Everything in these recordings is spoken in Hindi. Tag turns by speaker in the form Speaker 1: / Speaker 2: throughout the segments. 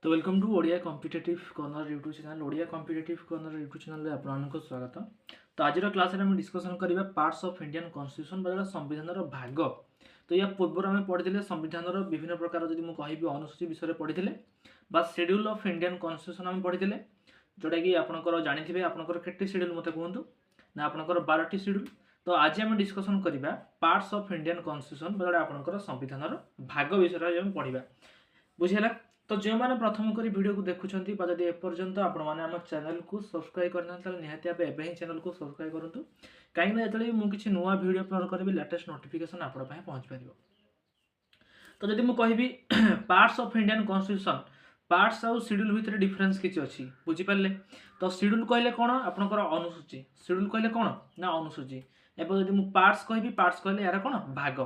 Speaker 1: तो welcome to Odia competitive corner YouTube channel Odia competitive corner YouTube channel आपको स्वागत। तो आज क्लास में डिस्कसन करवा पार्ट्स ऑफ इंडियन कॉन्स्टिट्यूशन बा संविधान भाग। तो या पूर्व आम पढ़ी संविधान विभिन्न प्रकार जब मुझे कह अनुसूची विषय पढ़ी बा शेड्यूल ऑफ इंडियन कॉन्स्टिट्यूशन आम पढ़ी जोटा कि आपंकर जानते आपंकर केटे शेड्यूल मत कहतु ना आपंकर 12टी शेड्यूल। तो आज आम डिस्कसन करवा पार्ट्स ऑफ इंडियन कॉन्स्टिट्यूशन जोटा आपंकर संविधान भाग विषय आम पढ़ा बुझेगा। तो जो मैंने प्रथम करी वीडियो को देखुंत जब एपर्यंत आप चैनल को सब्सक्राइब करना निहाती भाव ही चैनल को सब्सक्राइब करूँ कहीं जो मुझे नुआ वीडियो अपलोड करी लेटेस्ट नोटिफिकेशन आप पहुँच पार। तो जब मुझे parts of Indian constitution parts आउ शेड्यूल भितर डिफरेंस किसी अच्छी बुझीपारे। तो शेड्यूल कहले कौन आपंकर अनुसूची शेड्यूल कहले कौन ना अनुसूची एवं जब पार्ट्स कहि पार्ट्स कहले यार कौन भाग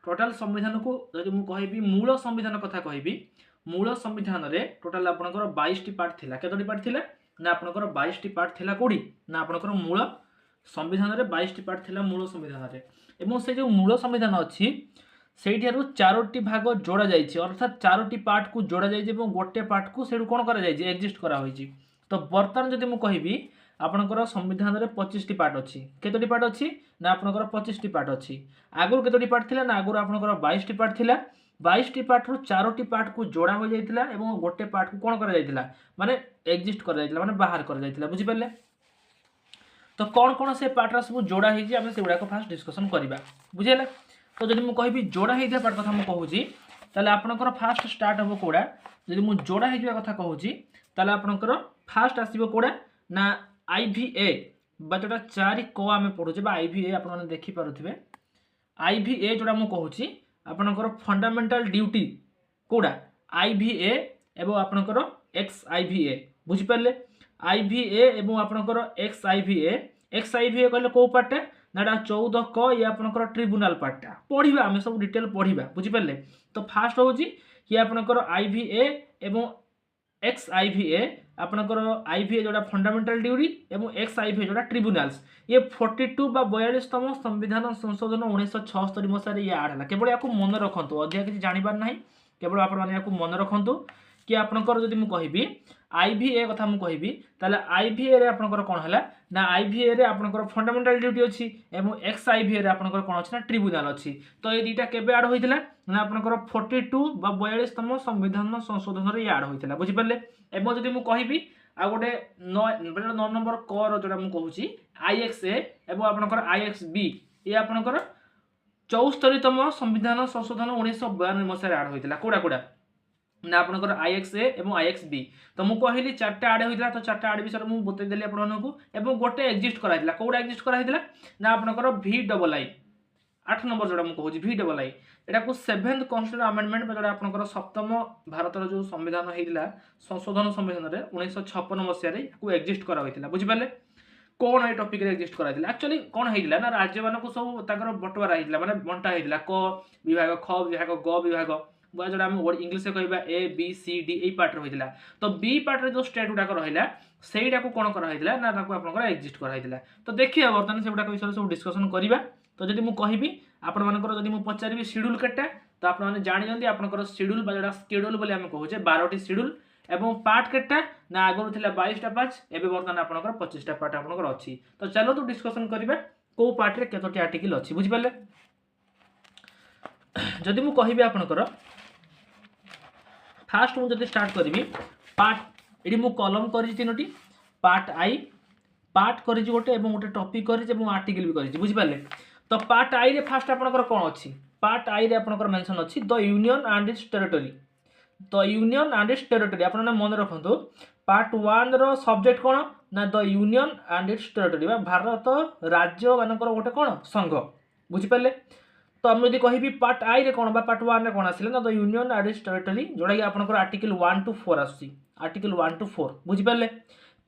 Speaker 1: टोटाल संविधान को जब मुझे मूल संविधान कथा कहि मूल संविधान रे टोटाल आपंकर 22टी पार्ट थिला केतोटी पार्ट थिला ना आपंकर 22टी पार्ट थिला कोडी ना आपंकर मूल संविधान रे 22टी पार्ट थिला मूल संविधान रे एवं से जो मूल संविधान अच्छी सेठारु 4टी भाग जोड़ा जाइए अर्थात 4टी पार्ट को जोड़ा जाइए और गोटे पार्ट को से कौन कर एक्जिस्ट करा होइछि। तो बर्तमान जदि मु कहिबी आपनकर संविधान रे 25टी पार्ट अच्छी केतोटी पार्ट अच्छी ना आपनकर 25टी पार्ट अच्छी आगुर केतोटी पार्ट थिला ना आगुर आपनकर 22टी पार्ट थिला 22टी पार्ट रु 4टी पार्ट को जोड़ा हो जाइतिला एवं गोटे पार्ट को कौन कर जाइतिला माने एक्जिस्ट कर जाइतिला माने बाहर कर जाइतिला बुझि पारले। तो कौन कौन से पार्ट सब जोड़ा होइछि आमे से गुडा को फास्ट डिस्कशन करिबा बुझिला। तो जदि मु कहिबी जोड़ा होइथा पार्ट कथा मु कहूछि ताले आपनकर फास्ट स्टार्ट हबो कोडा जदि मु जोड़ा होइजिबा कथा कहूछि ताले आपनकर फास्ट आसीबो कोडा ना आईवीए बा जोटा 4 क आमे पढुछे बा आईवीए आपन माने देखि पारुथिबे आईवीए जोटा मु कहूछि आपनकर फंडामेंटल ड्यूटी कोडा आईवीए एवं आपनकर एक्स आईवीए बुझि पारले आईवीए एवं आपनकर एक्स आईवीए कहले को पार्टा नाटा 14 क ये आपनकर ट्रिब्यूनल पार्टा पढ़िबा आमे सब डिटेल पढ़िबा बुझि पारले। तो फास्ट होउची कि आपनकर आईवीए एवं एक्स आईवीए आपनकर आईवीए जोटा फंडामेंटल ड्यूटी एवं एक्स आईवीए जोटा ट्रिब्यूनल्स ये 42 बा 42तम संविधान संशोधन 1976 मसीह ये आड हला केवल याकू मन रखंतु अधिक किछि जानिबार नाही केवल आपण माने याकू मन रखंतु कि आपनकर जदि मु कहिबी आईवीए कथा मु कहिबी ताले आईवीए रे आपनकर कोन हला ना आईवीए रे आपनकर फंडामेंटल ड्यूटी अछि एवं एक्स आईवीए रे आपनकर कोन अछि ना ट्रिब्यूनल अछि। तो ए दुईटा केबे आड होइतिला ना आपनकर 42 बा 42तम संविधान संशोधन रे आड होइतिला बुझि पारले। एवं जदि मु कहिबी आ गोटे 9 नंबर क रो जोटा मु कहूची आईएक्सए एवं आपनकर आईएक्सबी ये आपनकर 74तम संविधान संशोधन 1992 मसीह आड होइतिला कोडा कोडा ना आपनकर आईएक्सए एवं आईएक्सबी। तो मु कहली चारटा आड होइतिला तो चारटा आड विषय मु बतै देली आपन को एवं गोटे एक्जिस्ट कराइतिला कोडा एक्जिस्ट कराइतिला ना आपनकर VII 8 नंबर जोड़ा मु कहूची VII एटा को 7th कॉन्स्टिट्यूशन अमेंडमेंट जोड़ा आपनकर सप्तम भारत जो संविधान हेइतिला संशोधन संविधान रे 1956 मसीह रे को एक्जिस्ट करा होइतिला बुझि पारले। कोन ए टॉपिक रे एक्जिस्ट करा होइतिला एक्चुअली कोन हेइतिला ना राज्य मान को सब ताकर बटवारा हेइतिला माने बंटा हेइतिला क विभाग ख विभाग ग विभाग बा जोड़ा हम इंग्लिश से कहबा ए बी सी डी ए पार्ट रे होइतिला। तो बी पार्ट रे जो स्टेट गुडा रहइला सेइडा को कोन करा होइतिला ना ताको आपनकर एक्जिस्ट करा होइतिला। तो देखिया वर्तमान से गुडा विषय सब डिस्कशन करिबा। तो जदि मु कहिबी आपण मानकर जदि मु पचारिबी शेड्यूल केटा तो आपण माने जानि जंदी आपनकर शेड्यूल बा जोड़ा शेड्यूल बोली हम कहूचे 12टी शेड्यूल एवं पार्ट केटा ना आगु थिला 22टा पार्ट एबे वर्तमान आपनकर 25टा पार्ट आपनकर अछि। तो चलो तो डिस्कशन करिबा को पार्ट रे केतोटी आर्टिकल अछि बुझि पारले। जदि मु कहिबी आपनकर फास्ट मु जदि स्टार्ट करिबी पार्ट एडी मु कॉलम करि तीनोटी पार्ट आई पार्ट करि गोटे एवं गोटे टॉपिक करि एवं आर्टिकल भी करि बुझि पारले। तो पार्ट आई रे फास्ट आपनकर कोन अछि पार्ट आई रे आपनकर मेंशन अछि the union and its territory. तो यूनियन एंड इट्स टेरिटरी आपन मन रखंतु पार्ट 1 रो सब्जेक्ट कोन ना the union and its territory बा भारत राज्य मानकर गोटे कोन संघ बुझि पारले। तो हम यदि कहिबी पार्ट आई रे कोन बा पार्ट 1 रे कोन आसिले ना the union and its territory जोडा कि आपनकर आर्टिकल 1 to 4 आसी आर्टिकल 1 to 4 बुझि पारले।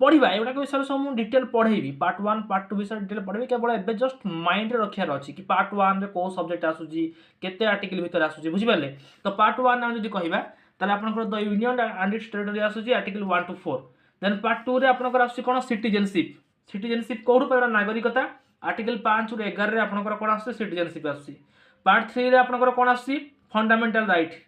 Speaker 1: पढ़िबा एगुडा विषय सब मु डिटेल पढ़ेबी पार्ट 1 पार्ट 2 विषय डिटेल पढ़ेबी केवल एबे जस्ट माइंड रे रखियार अछि कि पार्ट 1 रे को सब्जेक्ट आसुजी केते आर्टिकल भीतर आसुजी बुझि पारले। तो पार्ट 1 हम यदि कहिबा ताले आपनकर the union and its territory आसुजी आर्टिकल 1 to 4 देन पार्ट 2 रे आपनकर आसुची कोन सिटीजनशिप कोडु पेडा नागरिकता आर्टिकल 5 रे 11 रे आपनकर कोन आसुची सिटीजनशिप आसुची। पार्ट 3 रे आपनकर कोन आसुची फंडामेंटल राइट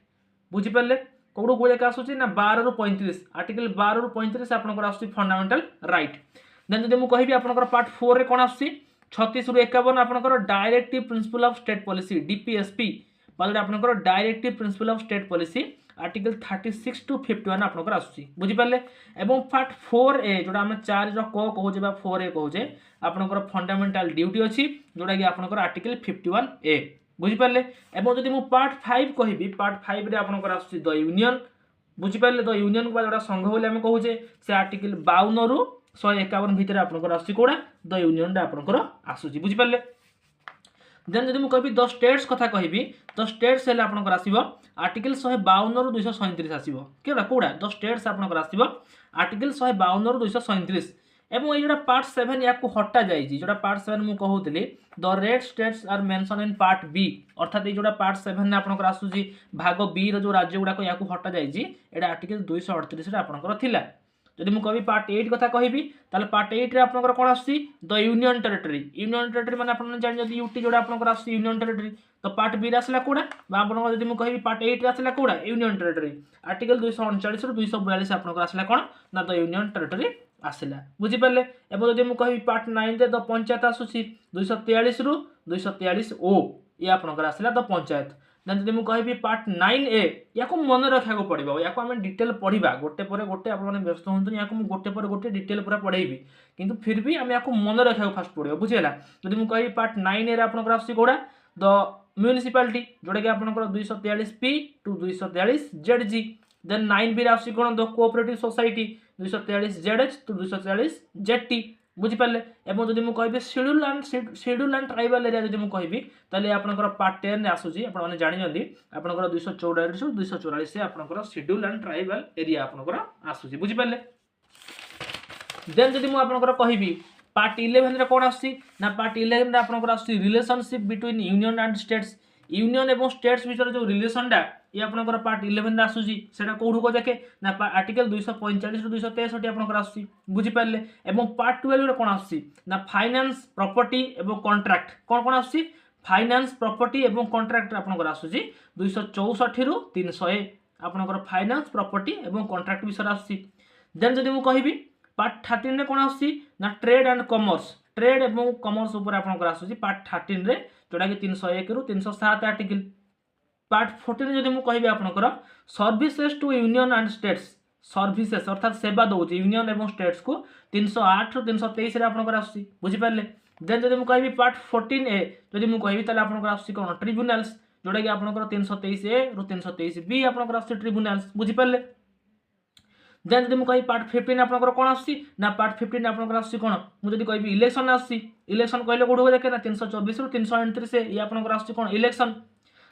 Speaker 1: बुझि पारले। कौटू कोई जाके आसूची ना 12 रु 35 आर्टिकल 12 रु 35 आपनकर आसूची फंडामेंटल राइट। देन जदि मु कहिबी आपनकर पार्ट 4 रे कोन आसूची 36 रु 51 आपनकर directive principle of state policy DPSP बाले आपनकर directive principle of state policy article 36 to 51 आपनकर आसूची बुझी पाले। एवं पार्ट 4 ए जोडा हम 4 रो को कहूजे बा 4 ए कहूजे आपनकर फंडामेंटल ड्यूटी अछि जोडा कि आपनकर आर्टिकल 51 ए बुझी पाले। एवं जदि मु पार्ट 5 कहिबी पार्ट 5 रे आपनकर आसूची द यूनियन बुझी पाले। द यूनियन को जोडा संघ बोले हम कहूजे से आर्टिकल 52 रु 151 भितर आपनकर आसूची कोडा द यूनियन दा आपनकर आसूची बुझी पाले। देन जदि मु कहबी द स्टेट्स कथा कहबी द स्टेट्स हेले आपनकर आसीबो आर्टिकल 152 रु 237 आसीबो केडा कोडा द स्टेट्स आपनकर आसीबो आर्टिकल 152 रु 237। एवं ये जोड़ा पार्ट 7 या हटा जाइए जोड़ा पार्ट 7 मुझे कहूली the red states are mention in part B अर्थात ये जोड़ा पार्ट 7 ने आपनकर आसूची भाग बी रो जो राज्य गुड़ाक या हटा जाइए एटा आर्टिकल 238 आपनकर थिला। जदि मु कहबी पार्ट 8 कथा कहबी ताले पार्ट 8 रे आपनकर कोन आसी द यूनियन टेरिटरी माने आपन जान जदि यूटी जोड़ा आपनकर आसी यूनियन टेरिटरी तो पार्ट बी रे आसला कोडा बा आपनकर जदि मु कहबी पार्ट 8 रे आसला कोडा यूनियन टेरिटरी आर्टिकल 239 रु 242 आपनकर आसला कोन ना द यूनियन टेरिटरी आसला बुझी पाले। एवं जदि मु कहबी पार्ट 9 रे द पंचायत आसुची 243 रु 243 ओ ये आपनकर आसला द पंचायत। देन जदि मु कहबी पार्ट 9 ए याको मन रखा को पड़िबो याको हम डिटेल पढिबा गोटे पर गोटे आपन माने व्यस्त होंतु याको मु गोटे पर गोटे डिटेल पूरा पढाइबी किंतु फिर भी हम याको मन रखा को फास्ट पड़िबो बुझिला। जदि मु कहबी पार्ट 9 ए रे आपनकर आसी कोडा द म्युनिसिपालिटी जोडा कि आपनकर 243 P to 243 ZG. Then 9 B रे आसी कोन the cooperative society 243 ZH to 243 ZT बुझी पाले। एवं जदि मु कहबी शेड्यूल एंड ट्राइबल एरिया जदि मु कहबी ताले आपनकर पार्ट 10 रे आसुची आपन माने जानि जंदी आपनकर 244 टू 244 से आपनकर शेड्यूल एंड ट्राइबल एरिया आपनकर आसुची बुझी पाले। देन जदि मु आपनकर कहबी पार्ट 11 रे कोन आसुची ना पार्ट 11 रे आपनकर आसुची relationship between union and states union एवं स्टेट्स भीतर जो रिलेशन डा ये आपनकर पार्ट 11 रे आसुची सेटा कोडू को देखे ना आर्टिकल 245 टू 263 आपनकर आसुची बुझी पाले। एवं पार्ट 12 रे कोन आसुची ना फाइनेंस प्रॉपर्टी एवं कॉन्ट्रैक्ट कोन कोन आसुची फाइनेंस प्रॉपर्टी एवं कॉन्ट्रैक्ट आपनकर आसुची 264 रु 300 आपनकर फाइनेंस प्रॉपर्टी एवं कॉन्ट्रैक्ट विषय आसुची। देन जदि मु कहबी पार्ट 13 रे कोन आसुची ना ट्रेड एंड कॉमर्स ऊपर आपनकर आसुची पार्ट 13 रे जोडा कि 301 रु 307 आर्टिकल। पार्ट 14 जदि मु कहबी आपनकर services to union and states services अर्थात सेवा दउची यूनियन एवं स्टेट्स को 308 रु 323 रे आपनकर आसुची बुझी पाले। देन जदि मु कहबी पार्ट 14 ए जदि मु कहबी ताले आपनकर आसुची कोन ट्रिब्यूनल्स जोडा कि आपनकर 323 ए रु 323 बी आपनकर आसुची ट्रिब्यूनल्स बुझी पाले। देन जदि मु कहबी पार्ट 15 आपनकर कोन आसुची ना पार्ट 15 आपनकर आसुची कोन मु जदि कहबी इलेक्शन आसुची इलेक्शन कहले कोडो देखे ना 324 रु 329 से ये आपनकर आसुची कोन इलेक्शन।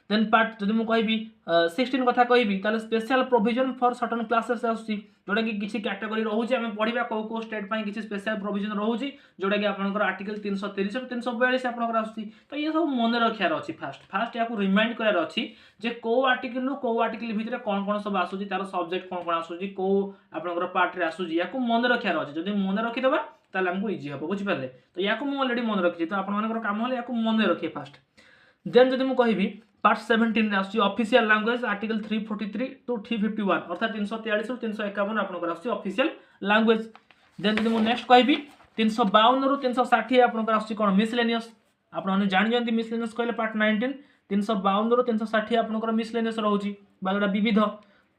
Speaker 1: देन पार्ट जदि मु कहबी 16 कथा कहबी ताले special provision for certain classes आसुची जोडा कि किछि कैटेगरी रहउची हम पढिबा को स्टेट पई किछि स्पेशल प्रोविजन रहउची जोडा कि आपनकर आर्टिकल 330 रु 342 आपनकर आसुची। तो ये सब मन रखियार अछि फास्ट याकू रिमाइंड करार अछि जे को आर्टिकल नु को आर्टिकल भितरे कोन कोन सब आसुची तार सब्जेक्ट कोन कोन आसुची को आपनकर पार्ट रे आसुची याकू मन रखियार अछि जदि मन रखि देबा ताले हमको इजी हबो बुझि पाले। तो याकू मु ऑलरेडी मन रखि तो आपन मानकर काम होले याकू मन रखिए फास्ट। देन जदि मु कहबी पार्ट 17 रे आसुची ऑफिशियल लैंग्वेज आर्टिकल 343 टू 351 अर्थात 343 रु 351 आपनकर आसुची ऑफिशियल लैंग्वेज। देन जदि मु नेक्स्ट कहबी 352 रु 360 आपनकर आसुची कोन मिसलेनियस आपन माने जानि जंती मिसलेनियस कहले पार्ट 19 352 रु 360 आपनकर मिसलेनियस रहउची बागडा विविध।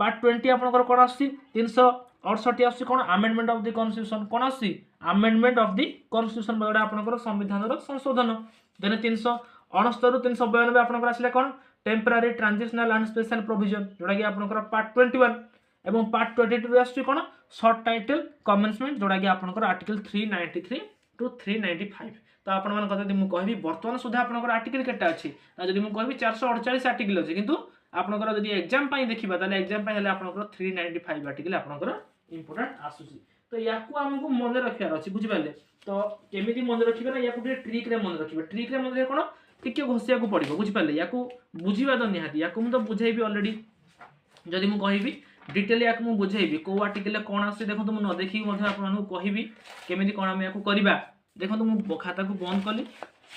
Speaker 1: पार्ट 20 आपनकर कोन आसुची 368 आसुची कोन अमेंडमेंट ऑफ द कॉन्स्टिट्यूशन कोन आसुची अमेंडमेंट ऑफ द कॉन्स्टिट्यूशन बागडा आपनकर संविधान रो संशोधन। देन 369 रु 392 आपनकर आसले कोन temporary transitional and special provision जोडा कि आपनकर पार्ट 21 एवं पार्ट 22 रे आसुची कोन शॉर्ट टाइटल कमेंसमेंट जोडा कि आपनकर आर्टिकल 393 टू 395। तो आपण मन कथा मु कहबी वर्तमान सुधा आपनकर आर्टिकल केटा अछि जदि मु कहबी 448 आर्टिकल अछि किंतु आपनकर जदि एग्जाम पई देखिबा ताले एग्जाम पई हले आपनकर 395 आर्टिकल आपनकर इंपोर्टेंट आसुची। तो याकू हमकु मन रखियार अछि बुझि पाले। तो केमिति मन रखिबा ना याकू ट्रिक रे मन रखिबा ट्रिक रे मन रे कोन टिके घोसिया को पड़िबो बुझि पाले याकू बुझिबा तो निहाती याकू मु तो बुझाइबी ऑलरेडी जदि मु कहबी डिटेल याकू मु बुझाइबी को आर्टिकल ले कोन आसी देखो तो मु न देखि मधे आपन मानू कहबी केमिति कोन हम याकू करबा। देखो तो मु खाता को बंद कली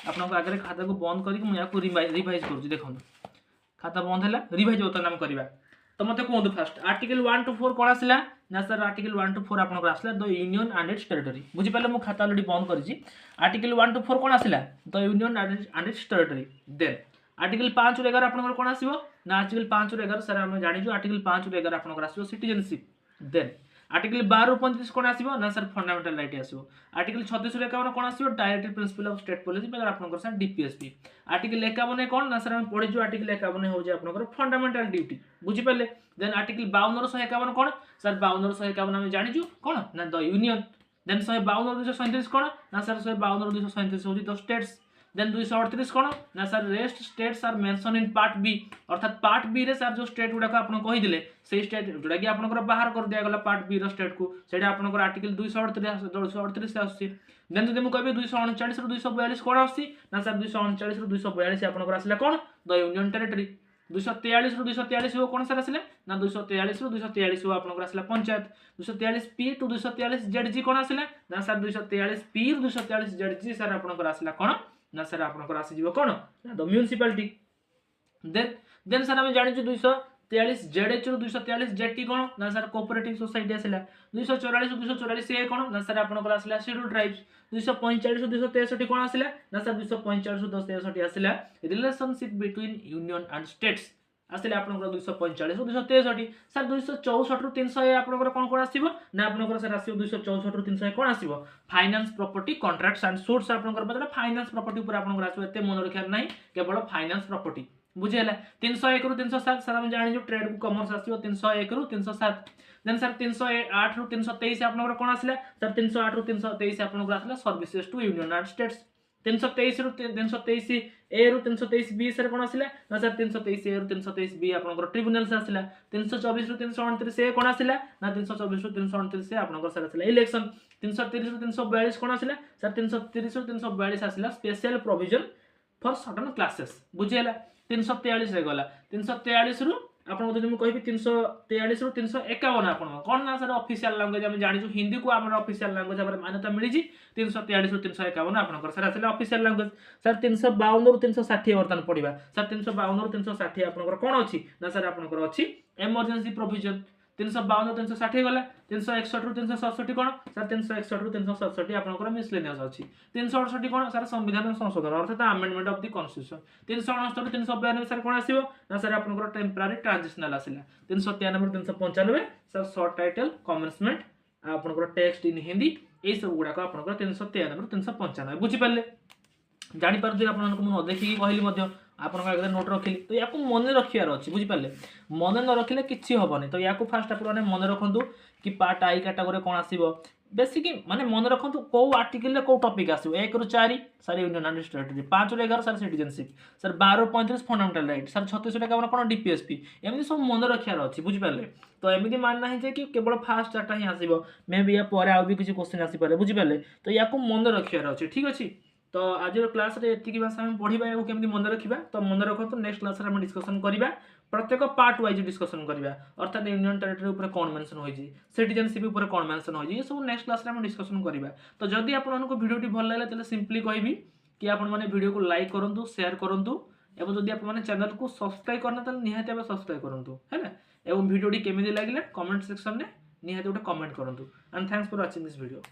Speaker 1: आपन को आगे खाता को बंद करी मु याकू रिवाइज करूची देखो खाता बंद हैला रिवाइज उतर नाम करबा। तो तो मते कहूँ फास्ट आर्टिकल 1 to 4 कौन आसला ना सर आर्टिकल 1 to 4 आपनकर आसला the union and its territory बुझी पाले मु खाता ऑलरेडी बंद करिछि आर्टिकल 1 to 4 कौन आसला the union and its territory then article 5 ରୁ 11 आपनकर कौन आसीबो ना आर्टिकल 5 ରୁ 11 सर हम जानि जो आर्टिकल 5 ରୁ 11 आपनकर आसीबो सिटीजनशिप देन आर्टिकल 12 ରୁ 35 कौन आसीबो ना सर फंडामेंटल राइट आसीबो आर्टिकल 36 ରୁ 51 कौन आसीबो directive principle of state policy मतलब आपनकर सर डीपीएसपी आर्टिकल 51 कौन ना सर हम पढि जो आर्टिकल 51 हो जे आपनकर फंडामेंटल ड्यूटी बुझी पाले देन आर्टिकल 52 ରୁ 151 कौन सर 52 ରୁ 151 हम जानि जो कौन ना द यूनियन देन 152 ରୁ 237 कौन ना सर 152 ରୁ 237 होजी द स्टेट्स देन 238 कौन ना sir rest states are mention in part B अर्थात पार्ट बी रे सर जो स्टेट गुडा को आपन कहि दिले से स्टेट जोडा कि आपनकर बाहर कर दिया गला पार्ट बी रो स्टेट को सेटा आपनकर आर्टिकल 238 से आसी देन जदि मु कहबे 239 ରୁ 242 कौन आसी ना सर 239 ରୁ 242 आपनकर आसला कौन द यूनियन टेरिटरी 243 ରୁ 243 हो कौन सर आसले ना 243 ରୁ 243 हो आपनकर आसला पंचायत 243 पी टू 243 जेडजी कौन आसला ना सर 243 पी ରୁ 243 जेडजी सर आपनकर आसला कौन ना सर आपनकर आसी जीवो कोन ना द म्युनिसिपैलिटी देन सर हम जानि छु 243 जेडएच ରୁ 243 जेटी कोन ना सर कोऑपरेटिव सोसाइटी आसला 244 ରୁ 244 ए कोन ना सर आपनकर आसला शेड्यूल ट्राइब्स 245 ରୁ 263 कोन आसला ना सर 245 ରୁ 263 आसला relationship between union and states आसले आपनकर 245 ରୁ 263 सर 264 ରୁ 300 आपनकर कोन कोन आसीबो ना आपनकर सर आसीबो 264 ରୁ 300 कोन आसीबो finance property contracts and suits आपनकर मतलब फाइनेंस प्रॉपर्टी ऊपर आपनकर आसीबो एते मन रखियार नाही केवल फाइनेंस प्रॉपर्टी बुझियला 301 ରୁ 307 सर हम जानि जो ट्रेड को कॉमर्स आसीबो 301 ରୁ 307 देन सर 308 ରୁ 323 आपनकर कोन आसला सर 308 ରୁ 323 आपनकर आसला services to union and states 323 ରୁ 323 ए ରୁ 323 बी सर कोन आसिला ना सर 323 ए ରୁ 323 बी आपनकर ट्रिब्यूनल से आसिला 324 ରୁ 329 ए कोन आसिला ना 324 ରୁ 329 ए आपनकर सर आसिला इलेक्शन 330 ରୁ 342 कोन आसिला सर 330 ରୁ 342 आसिला special provision for certain classes बुझियला 343 रे गला 343 ରୁ आपन जदि मु कहबी 343 ରୁ 351 आपन कोन ना सर ऑफिशियल लैंग्वेज हम जानि छु हिंदी को हमर ऑफिशियल लैंग्वेज हमर मान्यता मिली जी 343 ରୁ 351 आपन सर आसिला ऑफिशियल लैंग्वेज सर 352 ରୁ 360 वर्तन पडिबा सर 352 ରୁ 360 आपन कोन अछि ना सर आपन अछि इमरजेंसी प्रोविजन 352 ରୁ 360 गला 361 ରୁ 367 कोन सर 361 ରୁ 367 आपन मिसलेनियस अछि 368 कोन सर संविधान संशोधन अर्थात अमेंडमेंट ऑफ द कॉन्स्टिट्यूशन 369 ରୁ 392 सर कोन आसीबो ना सर आपन टेम्पररी ट्रांजिशनल आसिला 393 ରୁ 395 सर शॉर्ट टाइटल कमेंसमेंट आपन टेक्स्ट इन हिंदी ए सब गुडा को आपन 393 ରୁ 395 बुझी पाले जानि पार जे आपन को न देखि कहली मध्य आपन का नोट रखिली तो याकू मन रखियार अछि बुझी पाले मन न रखिले किछि होबनी तो याकू फास्ट आपन मन रखंतु कि पार्ट आई कैटेगरी कोन आसीबो बेसिक माने मन रखंतु को आर्टिकल को टॉपिक आसीबो 1 ରୁ 4 सर यूनियन एंड टेरिटरी 5 ରୁ 11 सर सिटीजनशिप सर 12 ରୁ 35 फंडामेंटल राइट सर 36 ରୁ 51 कोन डीपीएसपी एमनी सब मन रखियार अछि बुझी पाले तो एमनी मान नाही जे कि केवल फास्ट चारटा ही आसीबो मे बी या परे आ भी किछि क्वेश्चन आसी पारे बुझी पाले तो याकू मन रखियार अछि ठीक अछि तो आज क्लास रे एतिकी भाषा हम पढिबा या केमति मन रखिबा तो मन रखतो नेक्स्ट क्लास रे हम डिस्कशन करिबा प्रत्येक पार्ट वाइज डिस्कशन करिबा अर्थात यूनियन टेरिटरी ऊपर कोन मेंशन होई जी सिटीजनशिप ऊपर कोन मेंशन होई जी ये सब नेक्स्ट क्लास रे हम डिस्कशन करिबा तो जदी आपन को वीडियो टी भल लागले तले सिंपली कहबी कि आपन माने वीडियो को लाइक करंतु शेयर करंतु एवं जदी आपन माने चैनल को सब्सक्राइब करना तले निहाते अब सब्सक्राइब करंतु है ना एवं वीडियो टी केमिति लागिले कमेंट सेक्शन में निहाते उठे कमेंट करंतु and thanks for watching this video.